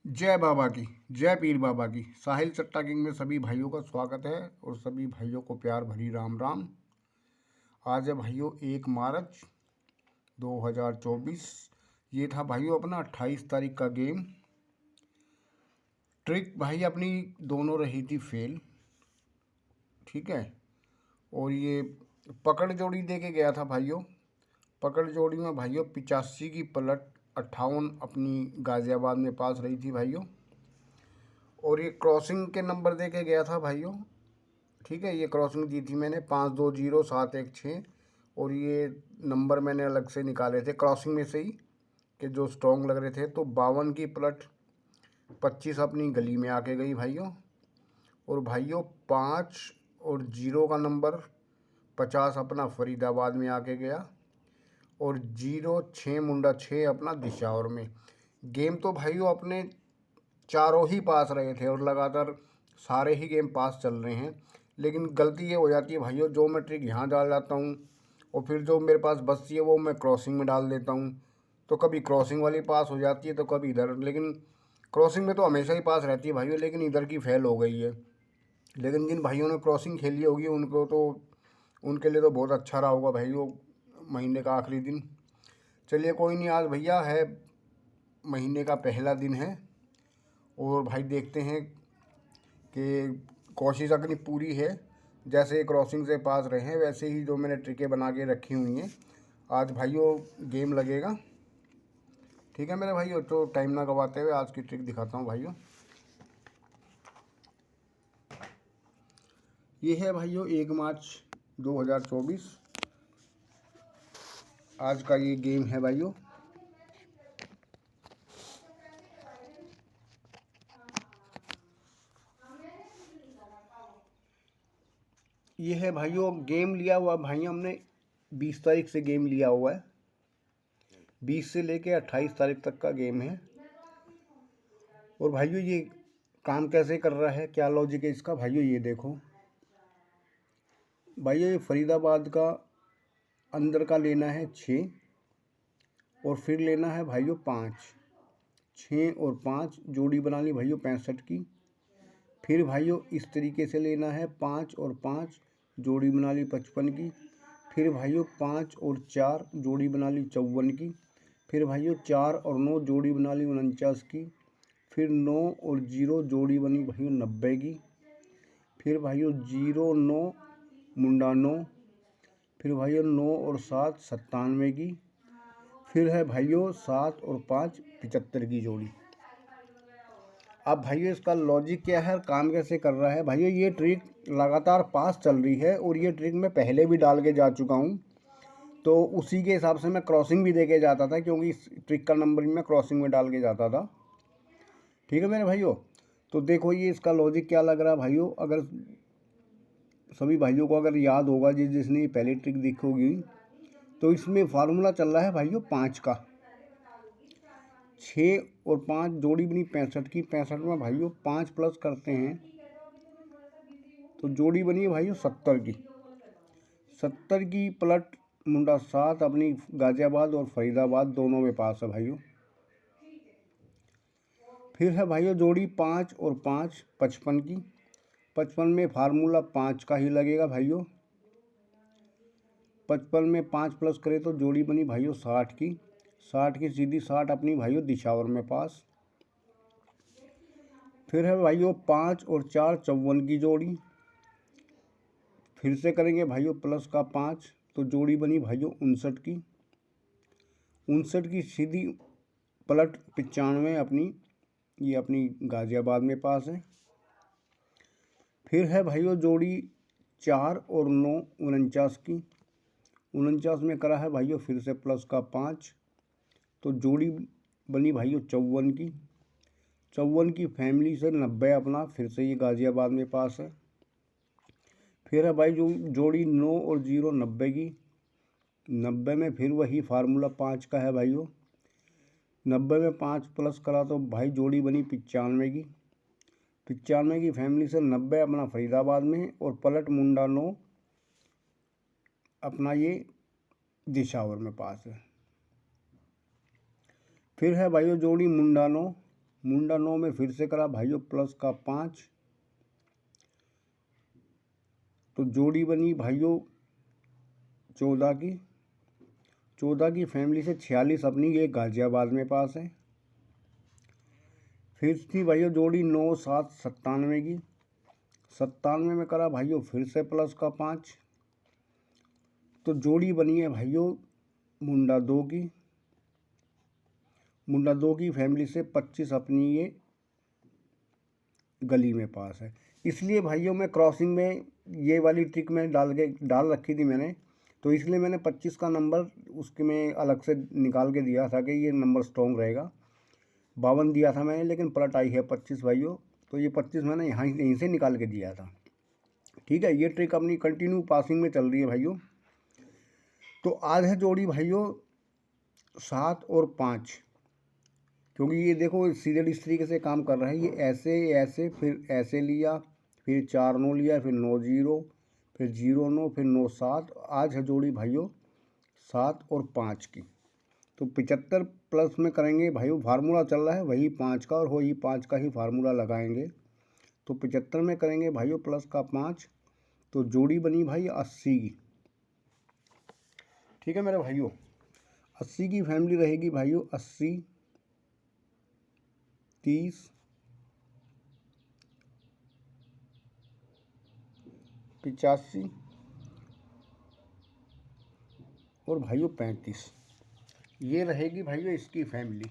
जय बाबा की, जय पीर बाबा की। साहिल चट्टा किंग में सभी भाइयों का स्वागत है और सभी भाइयों को प्यार भरी राम राम। आज है भाइयों 1 मार्च 2024। ये था भाइयों अपना 28 तारीख का गेम। ट्रिक भाई अपनी दोनों रही थी फेल, ठीक है। और ये पकड़ जोड़ी दे के गया था भाइयों। पकड़ जोड़ी में भाइयों 85 की पलट 58 अपनी गाज़ियाबाद में पास रही थी भाइयों। और ये क्रॉसिंग के नंबर दे के गया था भाइयों, ठीक है। ये क्रॉसिंग दी थी मैंने 520716 और ये नंबर मैंने अलग से निकाले थे क्रॉसिंग में से ही कि जो स्ट्रॉन्ग लग रहे थे। तो 52 की पलट 25 अपनी गली में आके गई भाइयों। और भाइयों 5 और 0 का नंबर 50 अपना फरीदाबाद में आके गया। और 06 मुंडा 6 अपना दिशावर में। गेम तो भाइयों अपने चारों ही पास रहे थे और लगातार सारे ही गेम पास चल रहे हैं। लेकिन गलती ये हो जाती है भाइयों, जो मैं ट्रिक यहाँ डाल जाता हूँ और फिर जो मेरे पास बचती है वो मैं क्रॉसिंग में डाल देता हूँ। तो कभी क्रॉसिंग वाली पास हो जाती है तो कभी इधर, लेकिन क्रॉसिंग में तो हमेशा ही पास रहती है भाइयों, लेकिन इधर की फेल हो गई है। लेकिन जिन भाइयों ने क्रॉसिंग खेली होगी उनके लिए तो बहुत अच्छा रहा होगा भाइयों महीने का आखिरी दिन। चलिए कोई नहीं, आज भैया है महीने का पहला दिन है और भाई देखते हैं कि कोशिश अपनी पूरी है। जैसे क्रॉसिंग से पास रहे हैं वैसे ही जो मैंने ट्रिकें बना के रखी हुई हैं आज भाइयों गेम लगेगा, ठीक है मेरे भाइयों। तो टाइम ना गवाते हुए आज की ट्रिक दिखाता हूँ भाइयों। ये है भाइयों 1 मार्च 2024 आज का ये गेम है भाइयों। ये है भाइयों गेम लिया हुआ भाइयों हमने 20 तारीख से गेम लिया हुआ है। 20 से लेके 28 तारीख तक का गेम है। और भाइयों ये काम कैसे कर रहा है, क्या लॉजिक है इसका भाइयों, ये देखो भाइयों। ये फरीदाबाद का अंदर का लेना है 6 और फिर लेना है भाइयों 5। 6 और 5 जोड़ी बना ली भाइयों 65 की। फिर भाइयों इस तरीके से लेना है 5 और 5 जोड़ी बना ली 55 की। फिर भाइयों 5 और 4 जोड़ी बना ली 54 की। फिर भाइयों 4 और 9 जोड़ी बना ली 49 की। फिर 9 और 0 जोड़ी बनी भाइयों 90 की। फिर भाइयों 0 9 मुंडा 9। फिर भाइयों 9 और 7 97 की। फिर है भाइयों 7 और 5 75 की जोड़ी। अब भाइयों इसका लॉजिक क्या है, काम कैसे कर रहा है भाइयों। ये ट्रिक लगातार पास चल रही है और ये ट्रिक मैं पहले भी डाल के जा चुका हूँ। तो उसी के हिसाब से मैं क्रॉसिंग भी दे के जाता था, क्योंकि इस ट्रिक का नंबर भी मैं क्रॉसिंग में डाल के जाता था, ठीक है मेरे भाइयों। तो देखो ये इसका लॉजिक क्या लग रहा है भाइयों। अगर सभी भाइयों को अगर याद होगा, जिसने पहले ट्रिक देखी होगी, तो इसमें फार्मूला चल रहा है भाइयों 5 का। 6 और 5 जोड़ी बनी 65 की। 65 में भाइयों 5 प्लस करते हैं तो जोड़ी बनी है भाइयों 70 की। 70 की पलट मुंडा 7 अपनी गाज़ियाबाद और फरीदाबाद दोनों में पास है भाइयों। फिर है भाइयों जोड़ी 5 और 5 55 की। 55 में फार्मूला 5 का ही लगेगा भाइयों। 55 में 5 प्लस करें तो जोड़ी बनी भाइयों 60 की। 60 की सीधी 60 अपनी भाइयों दिशावर में पास। फिर है भाइयों 5 और 4 54 की जोड़ी। फिर से करेंगे भाइयों प्लस का 5 तो जोड़ी बनी भाइयों 59 की। 59 की सीधी पलट 95 अपनी, ये अपनी गाज़ियाबाद में पास है। फिर है भाइयों जोड़ी 4 और 9 49 की। 49 में करा है भाइयों फिर से प्लस का 5 तो जोड़ी बनी भाइयों 54 की। 54 की फैमिली से 90 अपना, फिर से ये गाज़ियाबाद में पास है। फिर है भाई जोड़ी 9 और 0 90 की। 90 में फिर वही फार्मूला 5 का है भाइयों। 90 में 5 प्लस करा तो भाई जोड़ी बनी 95 की। 95 की फैमिली से 90 अपना फरीदाबाद में और पलट मुंडा 9 अपना ये दिशावर में पास है। फिर है भाइयों जोड़ी मुंडा 9 मुंडा 9 में फिर से करा भाइयों प्लस का 5, तो जोड़ी बनी भाइयों 14 की। 14 की फैमिली से 46 अपनी ये गाजियाबाद में पास है। फिर थी भाइयों जोड़ी 9 7 97 की। 97 में करा भाइयों फिर से प्लस का 5, तो जोड़ी बनी है भाइयों मुंडा 2 की। मुंडा 2 की फैमिली से 25 अपनी ये गली में पास है। इसलिए भाइयों मैं क्रॉसिंग में ये वाली ट्रिक में डाल रखी थी मैंने, तो इसलिए मैंने 25 का नंबर उसके में अलग से निकाल के दिया था कि ये नंबर स्ट्रॉन्ग रहेगा। 52 दिया था मैंने, लेकिन पलट आई है 25 भाइयों, तो ये 25 मैंने यहीं से निकाल के दिया था। ठीक है, ये ट्रिक अपनी कंटिन्यू पासिंग में चल रही है भाइयों। तो आज है जोड़ी भाइयों 7 और 5, क्योंकि ये देखो सीरियल इस तरीके से काम कर रहा है। ये ऐसे ऐसे फिर ऐसे लिया, फिर 4 9 लिया, फिर 9 0, फिर 0 9, फिर 9 7। आज है जोड़ी भाइयों 7 और 5 की। तो 75 प्लस में करेंगे भाइयों, फार्मूला चल रहा है वही 5 का, और वही 5 का ही फार्मूला लगाएंगे। तो 75 में करेंगे भाइयों प्लस का 5, तो जोड़ी बनी भाई 80 की। ठीक है मेरे भाइयों, 80 की फैमिली रहेगी भाइयों 80 30 85 और भाइयों 35, ये रहेगी भाइयों इसकी फैमिली।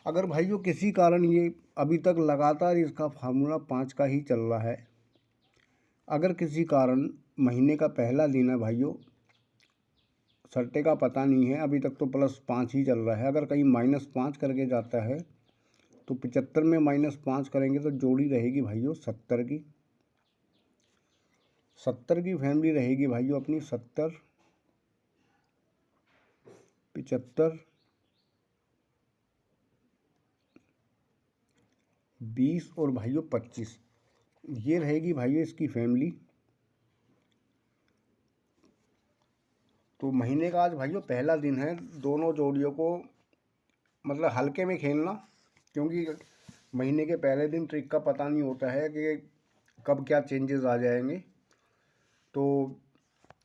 अगर भाइयों किसी कारण ये अभी तक लगातार इसका फार्मूला 5 का ही चल रहा है, अगर किसी कारण महीने का पहला दिन है भाइयों, सट्टे का पता नहीं है, अभी तक तो प्लस 5 ही चल रहा है, अगर कहीं -5 करके जाता है तो 75 में -5 करेंगे तो जोड़ी रहेगी भाइयों 70 की। 70 की फैमिली रहेगी भाइयों अपनी 70 75 20 और भाइयों 25, ये रहेगी भाइयों इसकी फैमिली। तो महीने का आज भाइयों पहला दिन है, दोनों जोड़ियों को मतलब हल्के में खेलना, क्योंकि महीने के पहले दिन ट्रिक का पता नहीं होता है कि कब क्या चेंजेस आ जाएंगे। तो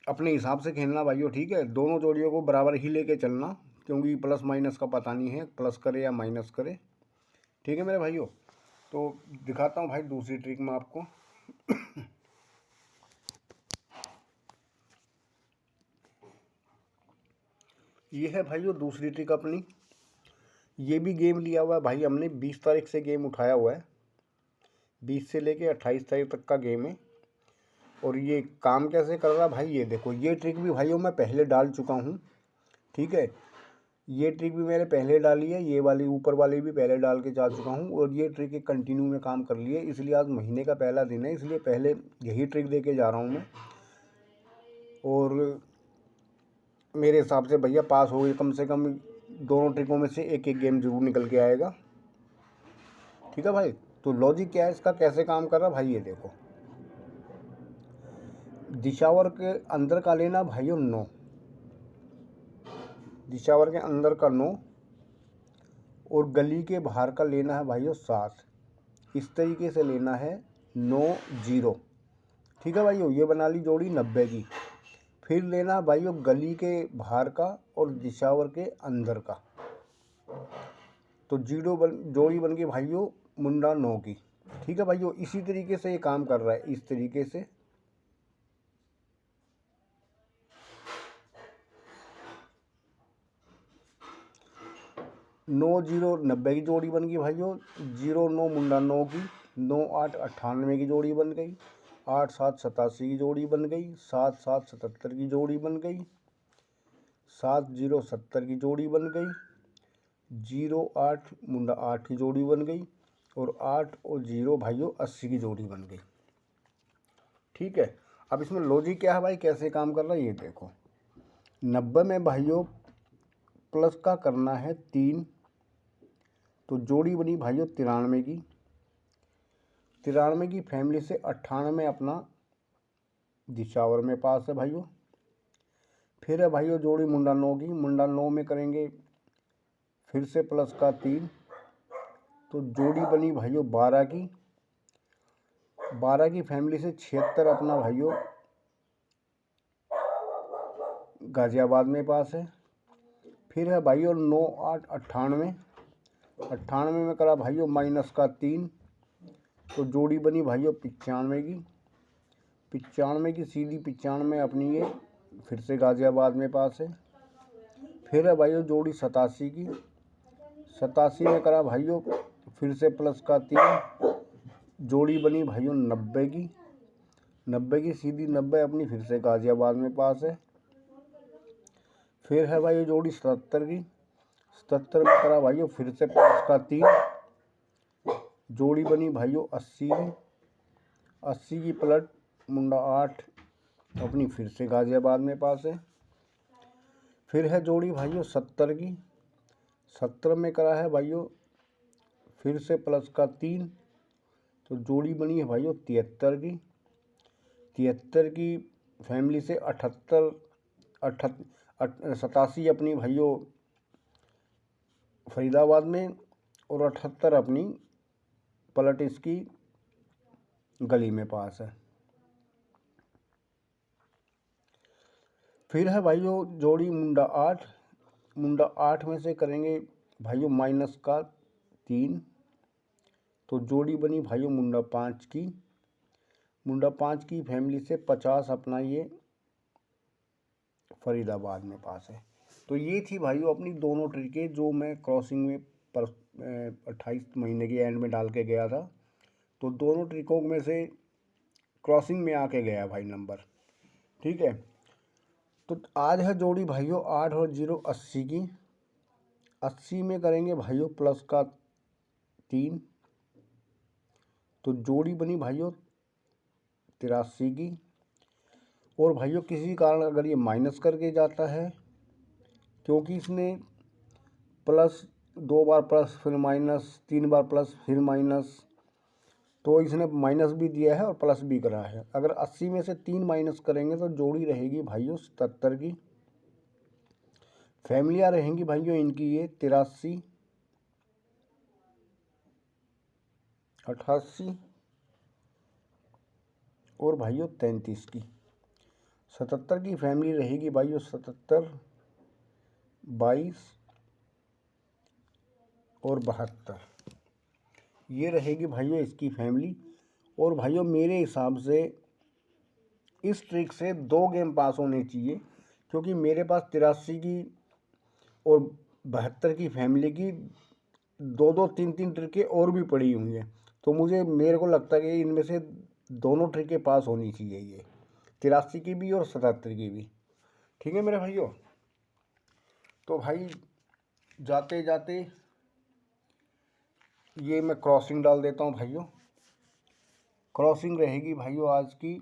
अपने हिसाब से खेलना भाइयों, ठीक है। दोनों जोड़ियों को बराबर ही लेके चलना, क्योंकि प्लस माइनस का पता नहीं है, प्लस करे या माइनस करे। ठीक है मेरे भाइयों, तो दिखाता हूँ भाई दूसरी ट्रिक में आपको। ये है भाइयों दूसरी ट्रिक अपनी। ये भी गेम लिया हुआ है भाई हमने, 20 तारीख से गेम उठाया हुआ है, 20 से लेके 28 तारीख तक का गेम है। और ये काम कैसे कर रहा है भाई, ये देखो, ये ट्रिक भी भाइयों मैं पहले डाल चुका हूँ। ठीक है, ये ट्रिक भी मैंने पहले डाली है, ये वाली ऊपर वाली भी पहले डाल के जा चुका हूँ, और ये ट्रिक एक कंटिन्यू में काम कर ली है। इसलिए आज महीने का पहला दिन है, इसलिए पहले यही ट्रिक दे के जा रहा हूँ मैं। और मेरे हिसाब से भैया पास हो गई, कम से कम दोनों ट्रिकों में से एक एक गेम जरूर निकल के आएगा। ठीक है भाई, तो लॉजिक क्या है इसका, कैसे काम कर रहा है भाई, ये देखो। दिशावर के अंदर का लेना भाइयों 9, दिशावर के अंदर का 9, और गली के बाहर का लेना है भाइयों 7। इस तरीके से लेना है 9 0। ठीक है भाइयों, ये बना ली जोड़ी 90 की। फिर लेना भाइयों गली के बाहर का और दिशावर के अंदर का, तो जोड़ी बन गई भाइयों मुंडा 9 की। ठीक है भाइयों, इसी तरीके से ये काम कर रहा है, इस तरीके से। नौ 0 90 की जोड़ी बन गई भाइयों, 0 9 मुंडा 9 की, 9 8 98 की जोड़ी बन गई, 8 7 87 की जोड़ी बन गई, 7 7 77 की जोड़ी बन गई, 7 0 70 की जोड़ी बन गई, 0 8 मुंडा 8 की जोड़ी बन गई, और 8 और 0 भाइयों 80 की जोड़ी बन गई। ठीक है, अब इसमें लॉजिक क्या है भाई, कैसे काम कर रहा है ये देखो। 90 में भाइयों प्लस का करना है 3, तो जोड़ी बनी भाइयों 93 की। 93 की फैमिली से 98 अपना दिशावर में पास है भाइयों। फिर है भाइयों जोड़ी मुंडा 9 की। मुंडा 9 में करेंगे फिर से प्लस का 3, तो जोड़ी बनी भाइयों 12 की। 12 की फैमिली से 76 अपना भाइयों गाजियाबाद में पास है। फिर है भाइयों 9 8 98। 98 में करा भाइयों माइनस का 3, तो जोड़ी बनी भाइयों 95 की। 95 की सीधी 95 अपनी ये फिर से गाजियाबाद में पास है। फिर है भाइयों जोड़ी 87 की। 87 में करा भाइयों फिर से प्लस का 3, जोड़ी बनी भाइयों 90 की। 90 की सीधी 90 अपनी फिर से गाजियाबाद में पास है। फिर है भाइयों जोड़ी 77 की। 77 में करा भाइयों फिर से प्लस का 3, जोड़ी बनी भाइयों 80 की। 80 की पलट मुंडा 8 अपनी फिर से गाजियाबाद में पास है। फिर है जोड़ी भाइयों 70 की। 70 में करा है भाइयों फिर से प्लस का 3, तो जोड़ी बनी है भाइयों 73 की। 73 की फैमिली से 88 87 अपनी भाइयों फरीदाबाद में और 78 अपनी पलट इसकी गली में पास है। फिर है भाइयों जोड़ी मुंडा 8। मुंडा 8 में से करेंगे भाइयों माइनस का 3, तो जोड़ी बनी भाइयों मुंडा 5 की। मुंडा 5 की फैमिली से 50 अपना ये फरीदाबाद में पास है। तो ये थी भाइयों अपनी दोनों ट्रिकें जो मैं क्रॉसिंग में 28 महीने के एंड में डाल के गया था। तो दोनों ट्रिकों में से क्रॉसिंग में आके गया भाई नंबर, ठीक है। तो आज है जोड़ी भाइयों 8 और 0 80 की। 80 में करेंगे भाइयों प्लस का 3, तो जोड़ी बनी भाइयों 83 की। और भाइयों किसी कारण अगर ये माइनस करके जाता है, क्योंकि इसने प्लस 2 बार प्लस फिर माइनस, 3 बार प्लस फिर माइनस, तो इसने माइनस भी दिया है और प्लस भी करा है। अगर 80 में से 3 माइनस करेंगे तो जोड़ी रहेगी भाइयों 77 की। फैमिलियाँ रहेंगी भाइयों इनकी ये 83, 88 और भाइयों 33 की। 77 की फैमिली रहेगी भाइयों 77, 22 और 72, ये रहेगी भाइयों इसकी फैमिली। और भाइयों मेरे हिसाब से इस ट्रिक से 2 गेम पास होने चाहिए, क्योंकि मेरे पास 83 की और 72 की फैमिली की 2 3 ट्रिकें और भी पड़ी हुई हैं। तो मेरे को लगता है कि इनमें से दोनों ट्रिकें पास होनी चाहिए, ये 83 की भी और 77 की भी, ठीक है मेरे भाइयों। तो भाई जाते जाते ये मैं क्रॉसिंग डाल देता हूँ भाइयों। क्रॉसिंग रहेगी भाइयों आज की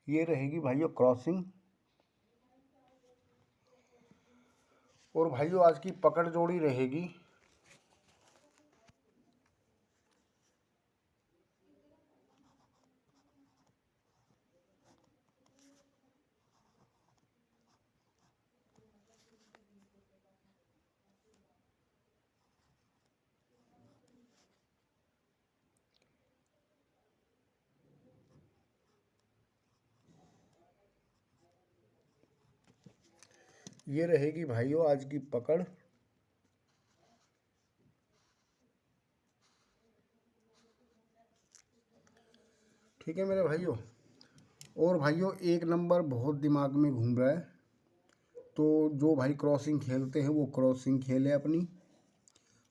ये रहेगी भाइयों क्रॉसिंग। और भाइयों आज की पकड़ जोड़ी रहेगी ये रहेगी भाइयों आज की पकड़। ठीक है मेरे भाइयों। और भाइयों एक नंबर बहुत दिमाग में घूम रहा है, तो जो भाई क्रॉसिंग खेलते हैं वो क्रॉसिंग खेले अपनी,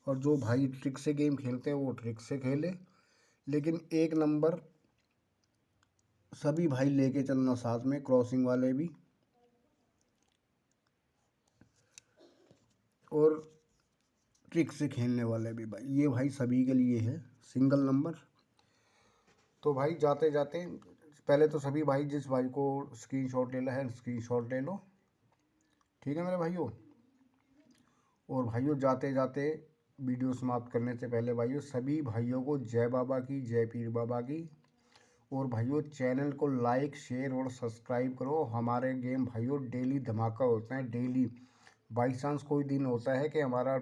और जो भाई ट्रिक से गेम खेलते हैं वो ट्रिक से खेले। लेकिन एक नंबर सभी भाई लेके चलना साथ में, क्रॉसिंग वाले भी और ट्रिक से खेलने वाले भी भाई, ये भाई सभी के लिए है सिंगल नंबर। तो भाई जाते जाते पहले तो सभी भाई जिस भाई को स्क्रीनशॉट लेना है स्क्रीनशॉट ले लो, ठीक है मेरे भाइयों। और भाइयों जाते जाते वीडियो समाप्त करने से पहले भाइयों सभी भाइयों को जय बाबा की, जय पीर बाबा की। और भाइयों चैनल को लाइक शेयर और सब्सक्राइब करो। हमारे गेम भाइयों डेली धमाका होते हैं, डेली। बाई चांस कोई दिन होता है कि हमारा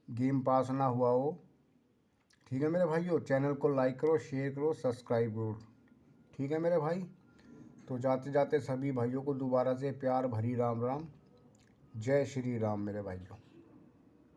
गेम पास ना हुआ हो, ठीक है मेरे भाइयों। चैनल को लाइक करो, शेयर करो, सब्सक्राइब करो, ठीक है मेरे भाई। तो जाते जाते सभी भाइयों को दोबारा से प्यार भरी राम राम, जय श्री राम मेरे भाइयों।